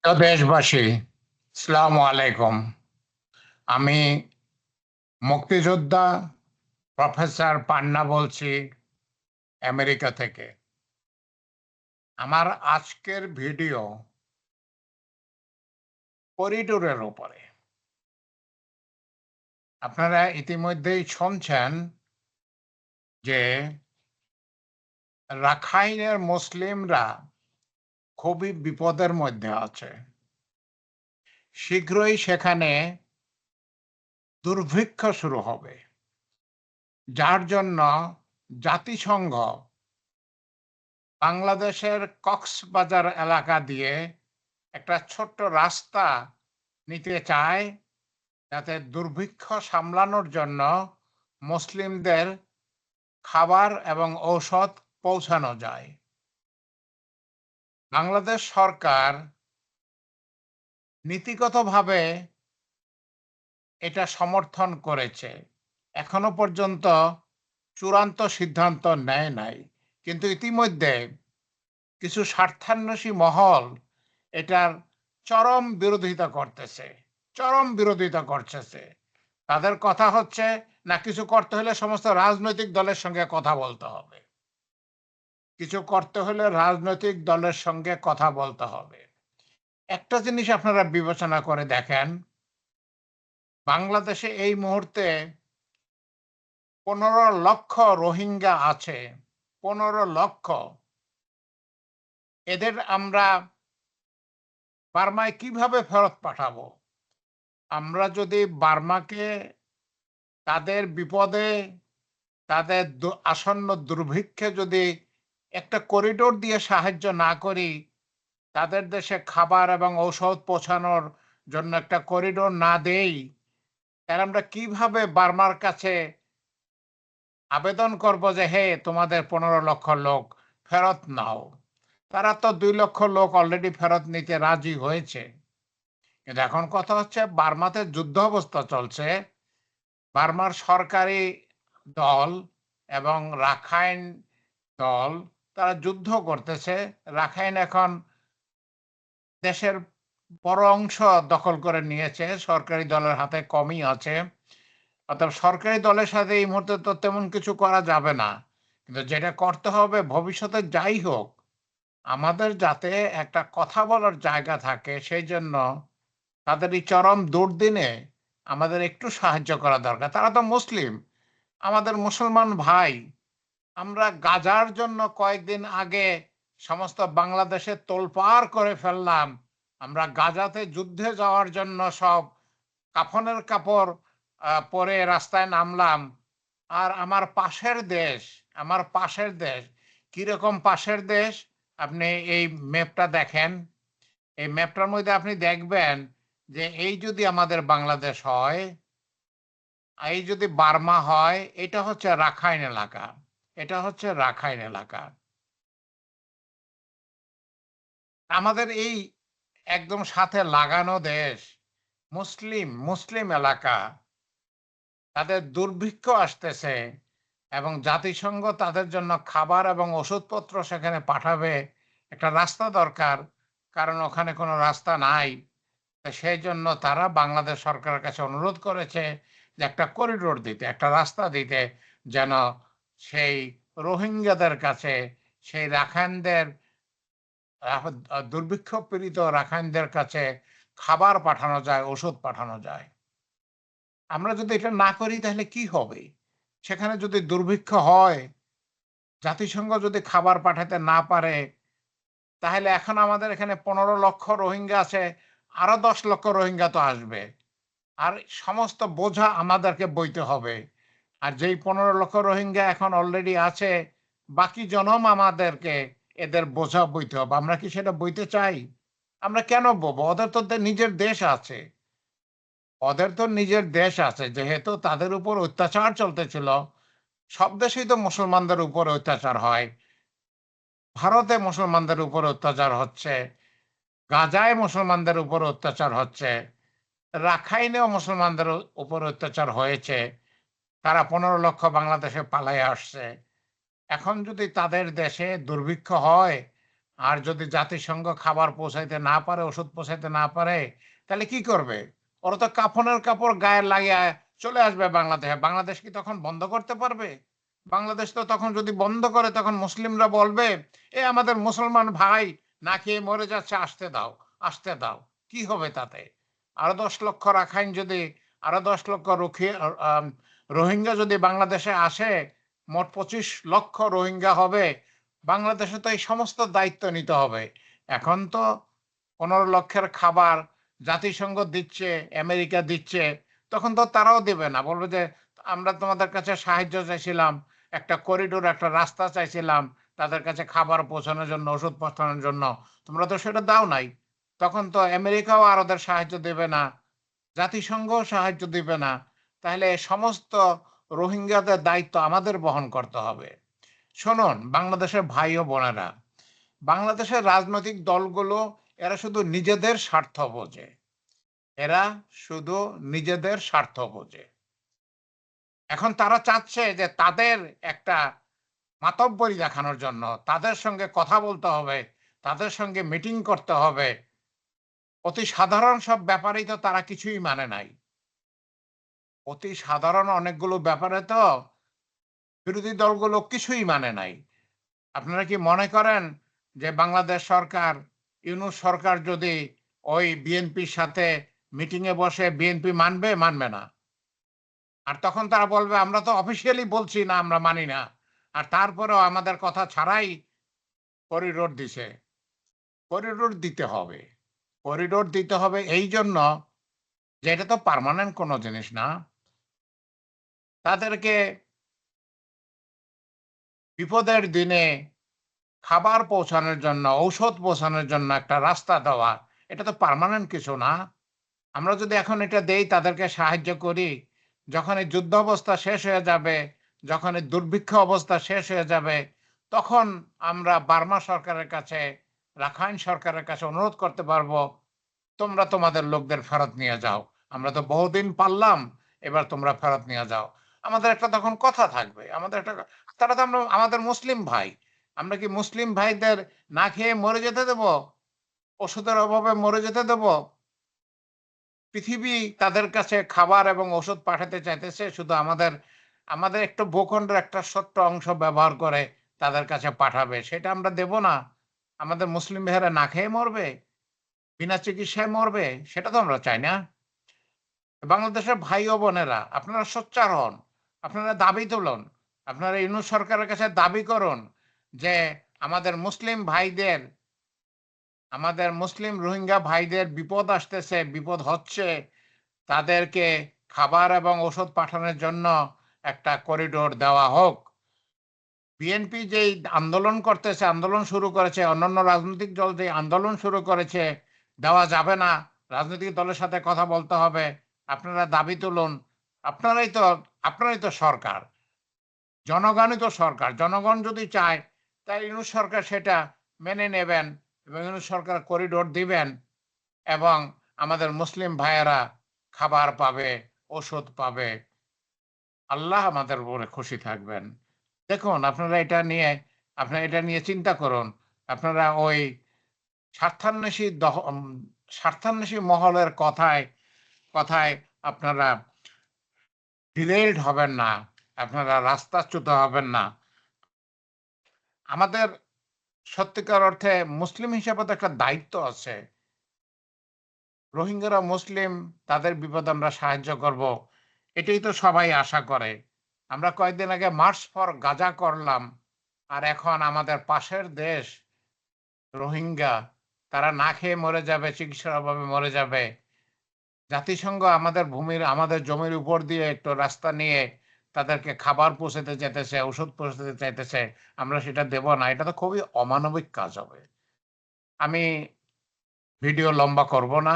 প্রিয় দেশবাসী, আসসালামু আলাইকুম। আমি মুক্তিযোদ্ধা প্রফেসর পান্না বলছি আমেরিকা থেকে। আমার আজকের ভিডিও করিডোরের উপরে। আপনারা ইতিমধ্যেই শুনছেন যে রাখাইনের মুসলিমরা খুবই বিপদের মধ্যে আছে। শীঘ্রই সেখানে দুর্ভিক্ষ শুরু হবে, যার জন্য জাতিসংঘ বাংলাদেশের কক্সবাজার এলাকা দিয়ে একটা ছোট্ট রাস্তা নিতে চায়, যাতে দুর্ভিক্ষ সামলানোর জন্য মুসলিমদের খাবার এবং ঔষধ পৌঁছানো যায়। বাংলাদেশ সরকার নীতিগতভাবে এটা সমর্থন করেছে, এখনো পর্যন্ত চূড়ান্ত সিদ্ধান্ত নেয় নাই। কিন্তু ইতিমধ্যে কিছু স্বার্থান্বেষী মহল এটার চরম বিরোধিতা করতেছে। তাদের কথা হচ্ছে, না কিছু করতে হলে সমস্ত রাজনৈতিক দলের সঙ্গে কথা বলতে হবে, কিছু করতে হলে রাজনৈতিক দলের সঙ্গে কথা বলতে হবে। একটা জিনিস আপনারা বিবেচনা করে দেখেন, বাংলাদেশে এই মুহূর্তে 15 লক্ষ রোহিঙ্গা আছে। 15 লক্ষ। এদের আমরা বার্মায় কিভাবে ফেরত পাঠাবো? আমরা যদি বার্মাকে তাদের বিপদে, তাদের আসন্ন দুর্ভিক্ষে যদি একটা করিডোর দিয়ে সাহায্য না করি, তাদের দেশে খাবার এবং ঔষধ পৌঁছানোর জন্য একটা করিডোর না দেই, তাহলে আমরা কিভাবে বার্মার কাছে আবেদন করব যে হে, তোমাদের 15 লক্ষ লোক ফেরত নাও? তারা তো 2 লক্ষ লোক অলরেডি ফেরত নিতে রাজি হয়েছে। কিন্তু এখন কথা হচ্ছে, বার্মাতে যুদ্ধ অবস্থা চলছে। বার্মার সরকারি দল এবং রাখাইন দল, তারা যুদ্ধ করতেছে। রাখাইন এখন দেশের বড় অংশ দখল করে নিয়েছে, সরকারি দলের হাতে কমই আছে। অর্থাৎ সরকারি দলের সাথে এই মুহূর্তে তো তেমন কিছু করা যাবে না। কিন্তু যেটা করতে হবে, ভবিষ্যতে যাই হোক, আমাদের যাতে একটা কথা বলার জায়গা থাকে, সেই জন্য তাদের এই চরম দুর্দিনে আমাদের একটু সাহায্য করা দরকার। তারা তো মুসলিম, আমাদের মুসলমান ভাই। আমরা গাজার জন্য কয়েকদিন আগে সমস্ত বাংলাদেশে তোলপাড় করে ফেললাম। আমরা গাজাতে যুদ্ধে যাওয়ার জন্য সব কাফনের কাপড় পরে রাস্তায় নামলাম। আর আমার পাশের দেশ কিরকম পাশের দেশ, আপনি এই ম্যাপটা দেখেন। এই ম্যাপটার মধ্যে আপনি দেখবেন যে এই যদি আমাদের বাংলাদেশ হয়, এই যদি বার্মা হয়, এটা হচ্ছে রাখাইন এলাকা। এটা হচ্ছে রাখাইন এলাকা। আমাদের এই একদম সাথে লাগানো দেশ, মুসলিম এলাকা, তাদের দুর্ভিক্ষ আসতেছে এবং জাতিসংঘ তাদের জন্য খাবার এবং ওষুধপত্র সেখানে পাঠাবে। একটা রাস্তা দরকার, কারণ ওখানে কোনো রাস্তা নাই। সেই জন্য তারা বাংলাদেশ সরকারের কাছে অনুরোধ করেছে যে একটা করিডোর দিতে, একটা রাস্তা দিতে, যেন সেই রোহিঙ্গাদের কাছে, সেই রাখাইনদের, দুর্ভিক্ষ পীড়িত রাখাইনদের কাছে খাবার পাঠানো যায়, ওষুধ পাঠানো যায়। আমরা যদি এটা না করি তাহলে কি হবে? সেখানে যদি দুর্ভিক্ষ হয়, জাতিসংঘ যদি খাবার পাঠাতে না পারে, তাহলে এখন আমাদের এখানে 15 লক্ষ রোহিঙ্গা আছে, আরো 10 লক্ষ রোহিঙ্গা তো আসবে। আর সমস্ত বোঝা আমাদেরকে বইতে হবে। আর যেই 15 লক্ষ রোহিঙ্গা এখন অলরেডি আছে, বাকি জনম আমাদেরকে এদের বোঝা বইতে হবে। আমরা কি সেটা বইতে চাই? আমরা কেন বইবো? ওদের তো নিজের দেশ আছে। যেহেতু তাদের উপর অত্যাচার চলতেছিল, সব দেশেই তো মুসলমানদের উপর অত্যাচার হয়। ভারতে মুসলমানদের উপর অত্যাচার হচ্ছে, গাজায় মুসলমানদের উপর অত্যাচার হচ্ছে, রাখাইনেও মুসলমানদের উপর অত্যাচার হয়েছে। তারা 15 লক্ষ বাংলাদেশে পালায়ে আসছে। এখন যদি তাদের দেশে দুর্ভিক্ষ হয়, আর যদি জাতিসংঘ খাবার পৌঁছাইতে না পারে, ওষুধ পৌঁছাইতে না পারে, তাহলে কি করবে? ওরা তো কাফনের কাপড় গায়ে লাগিয়ে চলে আসবে বাংলাদেশে। বাংলাদেশ কি তখন বন্ধ করতে পারবে? বাংলাদেশ তো তখন যদি বন্ধ করে, তখন মুসলিমরা বলবে, এ আমাদের মুসলমান ভাই না খেয়ে মরে যাচ্ছে, আসতে দাও, আসতে দাও। কি হবে তাতে? আরো ১০ লক্ষ রাখাইন যদি, আরো ১০ লক্ষ রোহিঙ্গা যদি বাংলাদেশে আসে, মোট ২৫ লক্ষ রোহিঙ্গা হবে। বাংলাদেশে তো এই সমস্ত দায়িত্ব নিতে হবে। এখন তো ১৫ লক্ষের খাবার জাতিসংঘ দিচ্ছে, আমেরিকা দিচ্ছে। তখন তো তারাও দেবে না। বলবে যে, আমরা তোমাদের কাছে সাহায্য চাইছিলাম, একটা করিডোর, একটা রাস্তা চাইছিলাম তাদের কাছে খাবার পৌঁছানোর জন্য, ওষুধ পাঠানোর জন্য। তোমরা তো সেটা দাও নাই। তখন তো আমেরিকাও আর ওদের সাহায্য দেবে না। জাতিসংঘও সাহায্য দিবে না। তাহলে সমস্ত রোহিঙ্গাদের দায়িত্ব আমাদের বহন করতে হবে। শুনুন বাংলাদেশের ভাই ও বোনেরা, বাংলাদেশের রাজনৈতিক দলগুলো এরা শুধু নিজেদের স্বার্থ বোঝে। এরা শুধু নিজেদের স্বার্থ বোঝে। এখন তারা চাচ্ছে যে তাদের একটা মাতব্বরি দেখানোর জন্য তাদের সঙ্গে কথা বলতে হবে, তাদের সঙ্গে মিটিং করতে হবে। অতি সাধারণ সব ব্যাপারেই তো তারা কিছুই মানে নাই। অতি সাধারণ অনেকগুলো ব্যাপারে তো বিরোধী দলগুলো কিছুই মানে নাই। আপনারা কি মনে করেন যে বাংলাদেশ সরকার, ইউনূস সরকার যদি ওই বিএনপির সাথে মিটিং এ বসে, বিএনপি মানবে? মানবে না। আর তখন তারা বলবে, আমরা তো অফিসিয়ালি বলছি না আমরা মানি না। আর তারপরেও আমাদের কথা ছাড়াই করিডোর দিছে। করিডোর দিতে হবে। করিডোর দিতে হবে এইজন্য যে এটা তো পার্মানেন্ট কোনো জিনিস না। তাদেরকে বিপদের দিনে খাবার পৌঁছানোর জন্য, ঔষধ পৌঁছানোর জন্য একটা রাস্তা দেওয়া, এটা তো পার্মানেন্ট কিছু না। আমরা যদি এখন এটা দেই, তাদেরকে সাহায্য করি, যখন এই যুদ্ধ অবস্থা শেষ হয়ে যাবে, যখন এই দুর্ভিক্ষ অবস্থা শেষ হয়ে যাবে, তখন আমরা বার্মা সরকারের কাছে, রাখাইন সরকারের কাছে অনুরোধ করতে পারবো, তোমরা তোমাদের লোকদের ফেরত নিয়ে যাও। আমরা তো বহুদিন পারলাম, এবার তোমরা ফেরত নিয়ে যাও। আমাদের একটা তখন কথা থাকবে। আমাদের একটা, তারা তো আমাদের মুসলিম ভাই। আমরা কি মুসলিম ভাইদের না খেয়ে মরে যেতে দেব? ওষুধের অভাবে মরে যেতে দেব? পৃথিবী তাদের কাছে খাবার এবং ওষুধ পাঠাতে চাইতেছে, শুধু আমাদের আমাদের একটু ভূখণ্ডের একটা ছোট্ট অংশ ব্যবহার করে তাদের কাছে পাঠাবে। সেটা আমরা দেব না? আমাদের মুসলিম ভাইয়েরা না খেয়ে মরবে? বিনা চিকিৎসায় মরবে? সেটা তো আমরা চাই না। বাংলাদেশের ভাই ও বোনেরা, আপনারা সোচ্চার হন। আপনারা দাবি তুলুন। আপনারা ইউনূস সরকারের কাছে দাবি করুন যে আমাদের মুসলিম ভাইদের, আমাদের মুসলিম রোহিঙ্গা ভাইদের বিপদ আসতেছে, বিপদ হচ্ছে। তাদেরকে খাবার এবং ওষুধ পাঠানোর জন্য একটা করিডোর দেওয়া হোক। বিএনপি যেই আন্দোলন করতেছে, আন্দোলন শুরু করেছে, অন্যান্য রাজনৈতিক দল যে আন্দোলন শুরু করেছে, দেওয়া যাবে না, রাজনৈতিক দলের সাথে কথা বলতে হবে। আপনারা দাবি তুলুন। আপনারাই তো আপনারাই তো সরকার। জনগণই তো সরকার। জনগণ যদি চায়, তাই ইউনূস সরকার সেটা মেনে নেবেন এবং ইউনূস সরকার করিডোর দিবেন এবং আমাদের মুসলিম ভাইয়েরা খাবার পাবে, ওষুধ পাবে। আল্লাহ আমাদের উপরে খুশি থাকবেন। দেখুন আপনারা এটা নিয়ে চিন্তা করুন। আপনারা ওই স্বার্থান্বেষী স্বার্থান্বেষী মহলের কথায় কথায় আপনারা ডিরেইলড হবেন না। আপনারা রাস্তাচ্যুত হবেন না। আমাদের সত্যিকার অর্থে মুসলিম হিসেবে তো একটা দায়িত্ব আছে। রোহিঙ্গারা মুসলিম, তাদের বিপদে আমরা সাহায্য করব। এটাই তো সবাই আশা করে। আমরা কয়েকদিন আগে মার্চ ফর গাজা করলাম। আর এখন আমাদের পাশের দেশ রোহিঙ্গা, তারা না খেয়ে মরে যাবে, চিকিৎসার অভাবে মরে যাবে। জাতিসংঘ আমাদের ভূমির, আমাদের জমির উপর দিয়ে একটু রাস্তা নিয়ে তাদেরকে খাবার পৌঁছাতে চাইতেছে, ওষুধ পৌঁছাতে চাইতেছে। আমরা সেটা দেব না। এটা তো খুবই অমানবিক কাজ হবে। আমি ভিডিও লম্বা করব না।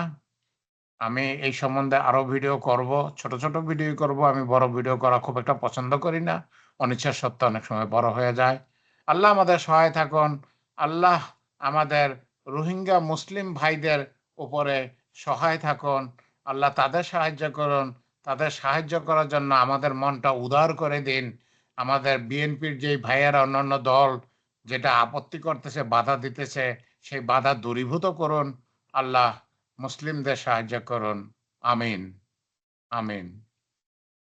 আমি এই সম্বন্ধে আরো ভিডিও করব। ছোট, ছোট ভিডিও করব। আমি বড় ভিডিও করা খুব একটা পছন্দ করি না। অনিচ্ছা সত্ত্বেও অনেক সময় বড় হয়ে যায়। আল্লাহ আমাদের সহায় থাকুন। আল্লাহ আমাদের রোহিঙ্গা মুসলিম ভাইদের উপরে সহায় থাকুন। আল্লাহ তাদের সাহায্য করুন। তাদের সাহায্য করার জন্য আমাদের মনটা উদার করে দিন। আমাদের বিএনপির যেই ভাইয়েরা, অন্যান্য দল, যেটা আপত্তি করতেছে, বাধা দিতেছে, সেই বাধা দূরীভূত করুন। আল্লাহ মুসলিমদের সাহায্য করুন। আমিন, আমিন।